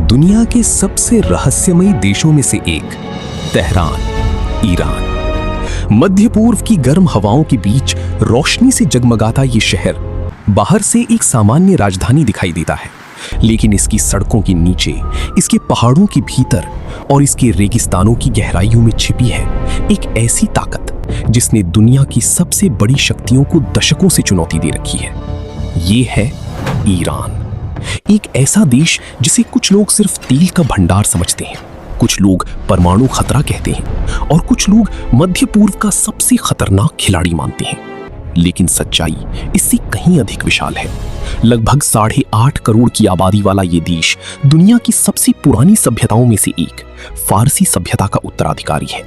दुनिया के सबसे रहस्यमयी देशों में से एक, तेहरान, ईरान। मध्य पूर्व की गर्म हवाओं के बीच रोशनी से जगमगाता ये शहर बाहर से एक सामान्य राजधानी दिखाई देता है, लेकिन इसकी सड़कों के नीचे, इसके पहाड़ों के भीतर और इसके रेगिस्तानों की गहराइयों में छिपी है एक ऐसी ताकत जिसने दुनिया की सबसे बड़ी शक्तियों को दशकों से चुनौती दे रखी है। ये है ईरान, एक ऐसा देश जिसे कुछ लोग सिर्फ तेल का भंडार समझते हैं, कुछ लोग परमाणु खतरा कहते हैं और कुछ लोग मध्य पूर्व का सबसे खतरनाक खिलाड़ी मानते हैं। लेकिन सच्चाई इससे कहीं अधिक विशाल है। लगभग 8.5 करोड़ की आबादी वाला ये देश दुनिया की सबसे पुरानी सभ्यताओं में से एक, फारसी सभ्यता का उत्तराधिकारी है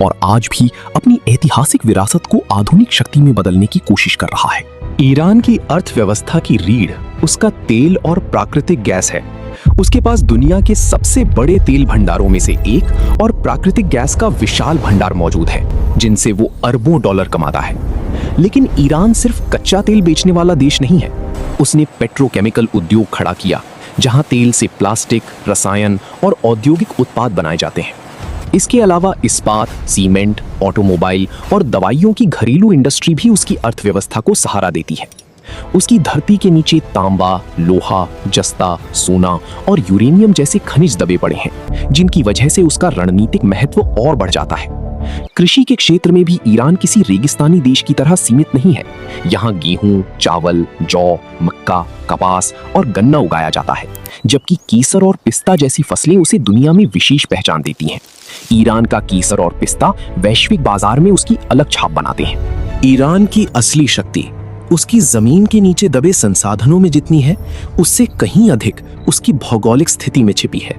और आज भी अपनी ऐतिहासिक विरासत को आधुनिक शक्ति में बदलने की कोशिश कर रहा है। ईरान की अर्थव्यवस्था की रीढ़ उसका तेल और प्राकृतिक गैस है। उसके पास दुनिया के सबसे बड़े तेल भंडारों में से एक और प्राकृतिक गैस का विशाल भंडार मौजूद है, जिनसे वो अरबों डॉलर कमाता है। लेकिन ईरान सिर्फ कच्चा तेल बेचने वाला देश नहीं है। उसने पेट्रोकेमिकल उद्योग खड़ा किया, जहां तेल से प्लास्टिक, रसायन और औद्योगिक उत्पाद बनाए जाते हैं। इसके अलावा इस्पात, सीमेंट, ऑटोमोबाइल और दवाइयों की घरेलू इंडस्ट्री भी उसकी अर्थव्यवस्था को सहारा देती है। उसकी धरती के नीचे तांबा, लोहा, जस्ता, सोना और यूरेनियम जैसे खनिज दबे पड़े हैं, जिनकी वजह से उसका रणनीतिक महत्व और बढ़ जाता है। कृषि के क्षेत्र में भी ईरान किसी रेगिस्तानी देश की तरह सीमित नहीं है। यहाँ गेहूं, चावल, जौ, मक्का, कपास और गन्ना उगाया जाता है, जबकि केसर और पिस्ता जैसी फसलें उसे दुनिया में विशेष पहचान देती हैं। ईरान का केसर और पिस्ता वैश्विक बाजार में उसकी अलग छाप बनाते हैं। ईरान की असली शक्ति उसकी जमीन के नीचे दबे संसाधनों में जितनी है, उससे कहीं अधिक उसकी भौगोलिक स्थिति में छिपी है।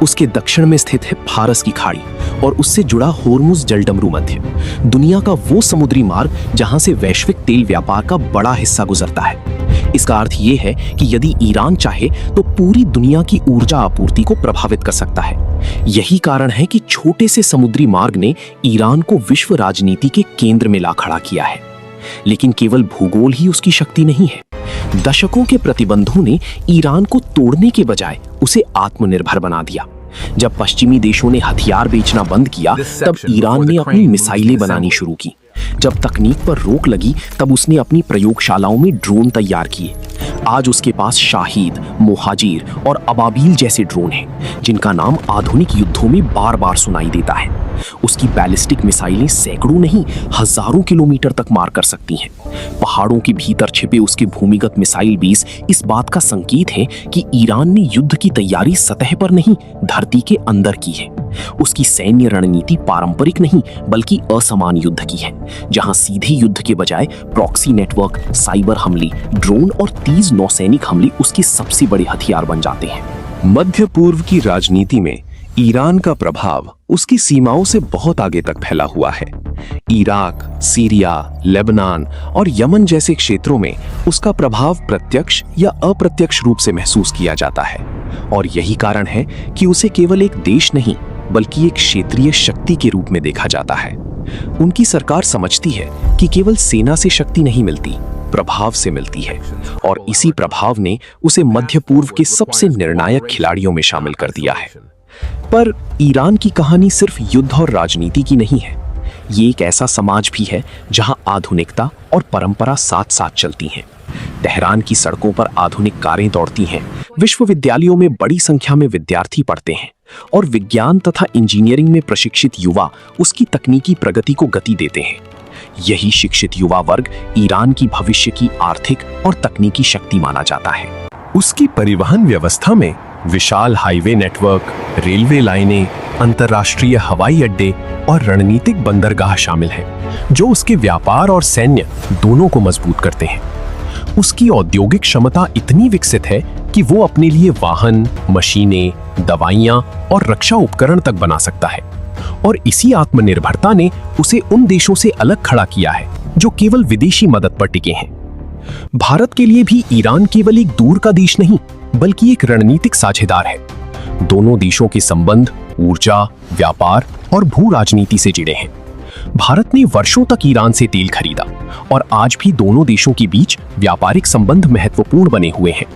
उसके दक्षिण में स्थित है फारस की खाड़ी और उससे जुड़ा होर्मुज जलडमरू मध्य, दुनिया का वो समुद्री मार्ग जहां से वैश्विक तेल व्यापार का बड़ा हिस्सा गुजरता है। इसका अर्थ ये है कि यदि ईरान चाहे तो पूरी दुनिया की ऊर्जा आपूर्ति को प्रभावित कर सकता है। यही कारण है कि छोटे से समुद्री मार्ग ने ईरान को विश्व राजनीति के केंद्र में ला खड़ा किया है। लेकिन केवल भूगोल ही उसकी शक्ति नहीं है। दशकों के प्रतिबंधों ने ईरान को तोड़ने के बजाय उसे आत्मनिर्भर बना दिया। जब पश्चिमी देशों ने हथियार बेचना बंद किया, तब ईरान ने अपनी मिसाइलें बनानी शुरू की। जब तकनीक पर रोक लगी, तब उसने अपनी प्रयोगशालाओं में ड्रोन तैयार किए। आज उसके पास शाहिद, मोहाजिर और अबाबील जैसे ड्रोन हैं, जिनका नाम आधुनिक युद्धों में बार बार सुनाई देता है। उसकी बैलिस्टिक मिसाइलें सैकड़ों नहीं, हजारों किलोमीटर तक मार कर सकती हैं। पहाड़ों के भीतर छिपे उसके भूमिगत मिसाइल बेस इस बात का संकेत है कि ईरान ने युद्ध की तैयारी सतह पर नहीं, धरती के अंदर की है। उसकी सैन्य रणनीति पारंपरिक नहीं, बल्कि असमान युद्ध की है, जहां सीधे युद्ध के बजाय प्रॉक्सी नेटवर्क, साइबर हमले, ड्रोन और तेज नौसैनिक हमले उसके सबसे बड़े हथियार बन जाते हैं। मध्य पूर्व की राजनीति में ईरान का प्रभाव उसकी सीमाओं से बहुत आगे तक फैला हुआ है। इराक, सीरिया, लेबनान और यमन जैसे क्षेत्रों में उसका प्रभाव प्रत्यक्ष या अप्रत्यक्ष रूप से महसूस किया जाता है, और यही कारण है कि उसे केवल एक देश नहीं, बल्कि एक क्षेत्रीय शक्ति के रूप में देखा जाता है। उनकी सरकार समझती है कि केवल सेना से शक्ति नहीं मिलती, प्रभाव से मिलती है, और इसी प्रभाव ने उसे मध्य पूर्व के सबसे निर्णायक खिलाड़ियों में शामिल कर दिया है। पर ईरान की कहानी सिर्फ युद्ध और राजनीति की नहीं है। ये एक ऐसा समाज भी है जहां आधुनिकता और परंपरा साथ साथ चलती हैं। तेहरान की सड़कों पर आधुनिक कारें दौड़ती हैं, विश्वविद्यालयों में बड़ी संख्या में विद्यार्थी पढ़ते हैं और विज्ञान तथा इंजीनियरिंग में प्रशिक्षित युवा उसकी तकनीकी प्रगति को गति देते हैं। यही शिक्षित युवा वर्ग ईरान की भविष्य की आर्थिक और तकनीकी शक्ति माना जाता है। उसकी परिवहन व्यवस्था में विशाल हाईवे नेटवर्क, रेलवे लाइनें, अंतर्राष्ट्रीय हवाई अड्डे और रणनीतिक बंदरगाह शामिल हैं, जो उसके व्यापार और सैन्य दोनों को मजबूत करते हैं। उसकी औद्योगिक क्षमता इतनी विकसित है कि वो अपने लिए वाहन, मशीनें, दवाइयां और रक्षा उपकरण तक बना सकता है, और इसी आत्मनिर्भरता ने उसे उन देशों से अलग खड़ा किया है जो केवल विदेशी मदद पर टिके हैं। भारत के लिए भी ईरान केवल एक दूर का देश नहीं, बल्कि एक रणनीतिक साझेदार है। दोनों देशों के संबंध ऊर्जा, व्यापार और भू राजनीति से जुड़े हैं। भारत ने वर्षों तक ईरान से तेल खरीदा और आज भी दोनों देशों के बीच व्यापारिक संबंध महत्वपूर्ण बने हुए हैं।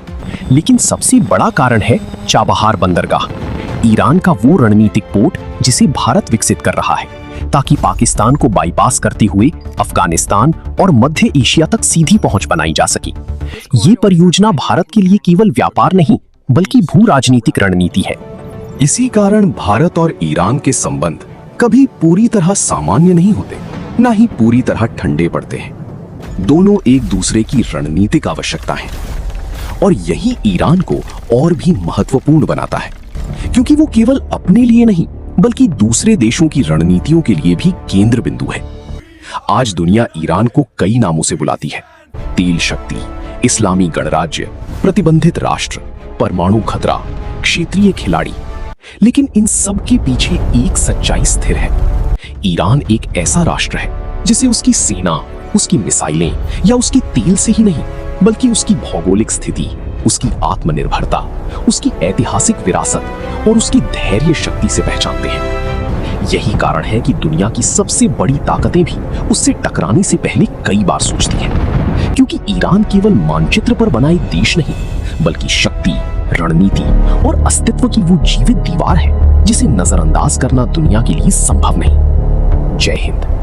लेकिन सबसे बड़ा कारण है चाबहार बंदरगाह, ईरान का वो रणनीतिक पोर्ट जिसे भारत विकसित कर रहा है ताकि पाकिस्तान को बाईपास करते हुए अफगानिस्तान और मध्य एशिया तक सीधी पहुंच बनाई जा सके। ये परियोजना भारत के लिए केवल व्यापार नहीं बल्कि भू राजनीतिक रणनीति है। इसी कारण भारत और ईरान के संबंध कभी पूरी तरह सामान्य नहीं होते, ना ही पूरी तरह ठंडे पड़ते हैं। दोनों एक दूसरे की रणनीतिक आवश्यकता है और यही ईरान को और भी महत्वपूर्ण बनाता है, क्योंकि वो केवल अपने लिए नहीं बल्कि दूसरे देशों की रणनीतियों के लिए भी केंद्र बिंदु है। आज दुनिया ईरान को कई नामों से बुलाती है, तेल शक्ति, इस्लामी गणराज्य, प्रतिबंधित राष्ट्र, परमाणु खतरा, क्षेत्रीय खिलाड़ी। लेकिन इन सब के पीछे एक सच्चाई स्थिर है। ईरान एक ऐसा राष्ट्र है जिसे उसकी सेना, उसकी मिसाइलें या उसकी तेल से ही नहीं बल्कि उसकी भौगोलिक स्थिति, उसकी आत्मनिर्भरता, उसकी ऐतिहासिक विरासत और उसकी धैर्य शक्ति से पहचानते हैं। यही कारण है कि दुनिया की सबसे बड़ी ताकतें भी उससे टकराने से पहले कई बार सोचती हैं, क्योंकि ईरान केवल मानचित्र पर बना एक देश नहीं बल्कि शक्ति, रणनीति और अस्तित्व की वो जीवित दीवार है जिसे नजरअंदाज करना दुनिया के लिए संभव नहीं। जय हिंद।